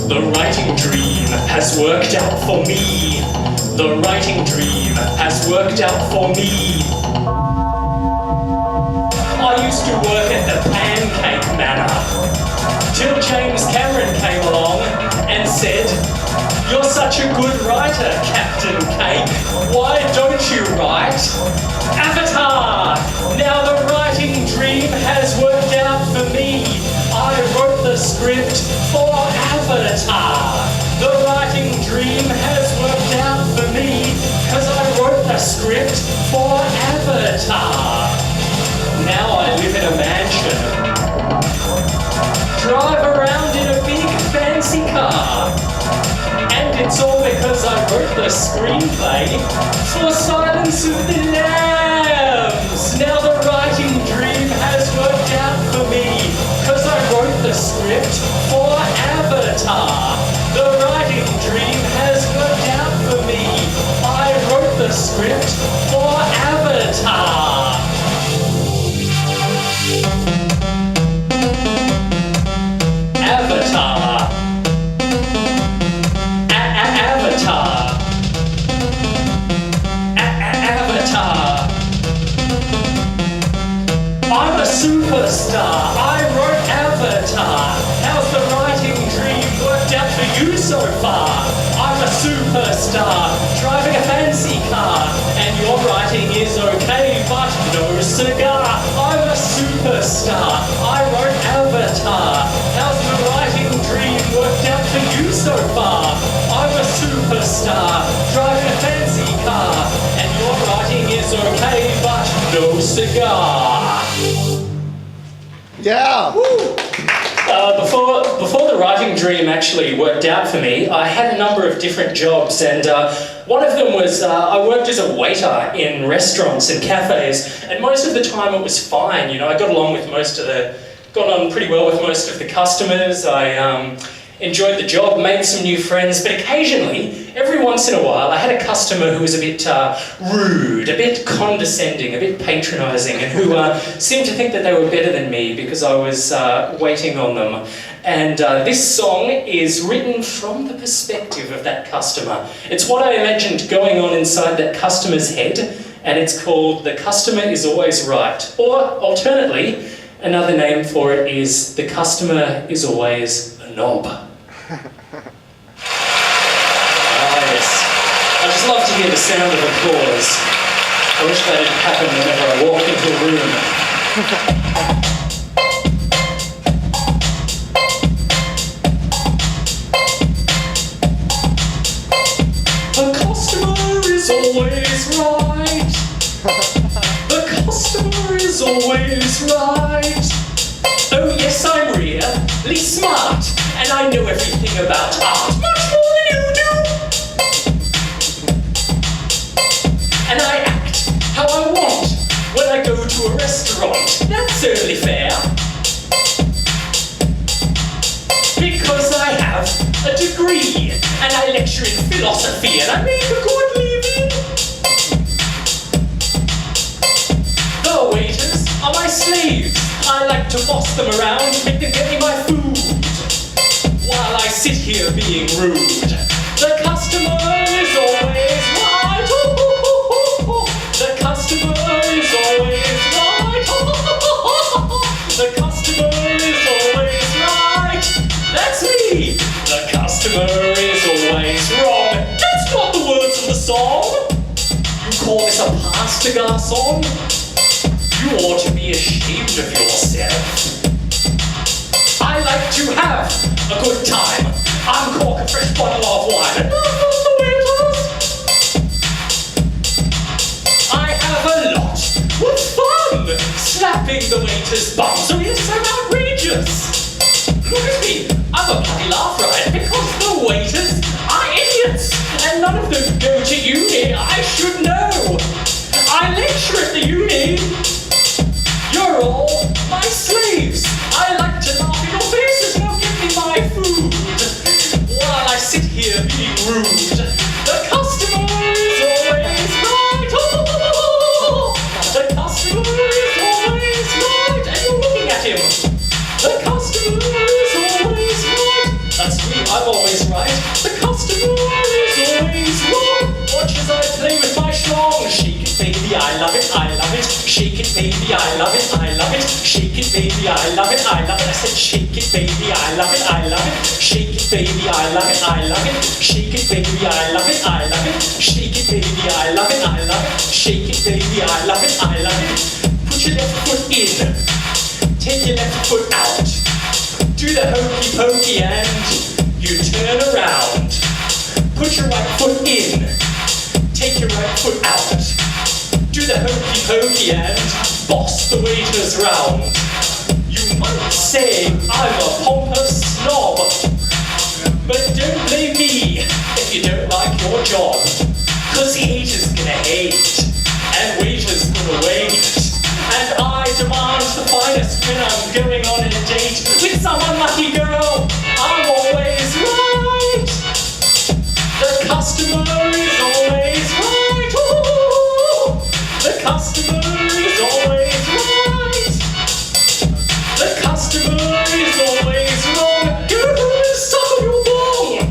The writing dream has worked out for me. The writing dream has worked out for me. I used to work at the Pancake Manor till James Cameron came along and said, "You're such a good writer, Captain Cake. Why don't you write Avatar?" Now the writing dream has worked out for me. I wrote the script for Avatar. The writing dream has worked out for me because I wrote the script for Avatar. Now I live in a mansion, drive around in a big fancy car, and it's all because I wrote the screenplay for Silence of the Lambs. Now the writing dream has worked out for me because I wrote the script for Avatar. The writing dream has worked out for me. I wrote the script for Avatar. Avatar. Avatar. Avatar. I'm a superstar. I wrote Avatar. How's the writing dream worked out for you so far? I'm a superstar, driving a fancy car, and your writing is okay, but no cigar. I'm a superstar. I wrote Avatar. How's the writing dream worked out for you so far? I'm a superstar, driving a fancy car, and your writing is okay, but no cigar. Yeah! Woo. Before the writing dream actually worked out for me, I had a number of different jobs, and one of them was I worked as a waiter in restaurants and cafes, and most of the time it was fine. You know, I got on pretty well with most of the customers. I enjoyed the job, made some new friends, but occasionally, every once in a while, I had a customer who was a bit rude, a bit condescending, a bit patronising, and who seemed to think that they were better than me because I was waiting on them. And this song is written from the perspective of that customer. It's what I imagined going on inside that customer's head, and it's called The Customer Is Always Right. Or, alternately, another name for it is The Customer Is Always a Knob. I just love to hear the sound of applause. I wish that didn't happen whenever I walk into a room. The customer is always right. The customer is always right. Oh yes, I'm really smart, and I know everything about art, much more than you do. And I act how I want when I go to a restaurant. That's only fair. Because I have a degree, and I lecture in philosophy, and I make a good living. The waiters are my slaves. I like to boss them around, make them get me my food, while I sit here being rude. The customer is always right. The customer is always right. The customer is always right. That's me. The customer is always wrong. That's not the words of the song. You call this a pasta garçon? You ought to be ashamed of yourself. I like to have a good time. Uncork a fresh bottle of wine and laugh at the waiters. I have a lot of fun slapping the waiter's bum. So yes, I'm outrageous. Look at me, I'm a bloody laugh riot because the waiters are idiots and none of them go to uni. I should know. I lecture at the uni. You're all my slaves. I like to laugh in your faces. Now give me my food while I sit here being rude. The customer is always right. The customer is always right. And you're looking at him. The customer always right. The customer is always wrong. Watch as I play with my schlong. Shake it, baby, I love it, I love it. Shake it, baby, I love it, I love it. Shake it, baby, I love it, I love it. I said, shake it, baby, I love it, I love it. Shake it, baby, I love it, I love it. Shake it, baby, I love it, I love it. Shake it, baby, I love it, I love it. Shake it, baby, I love it, I love it. Put your left foot in, take your left foot out. Do the hokey pokey and you turn around. Put your right foot in, take your right foot out. Do the hokey pokey and boss the waiters round. You might say I'm a pompous snob, but don't blame me if you don't like your job. Cause haters gonna hate, and waiters gonna wait. And I demand the finest when I'm going on a date with some unlucky girl. I'm always right. The customer is always right. Ooh, the customer is always right. The customer is always wrong. Go suck your bong.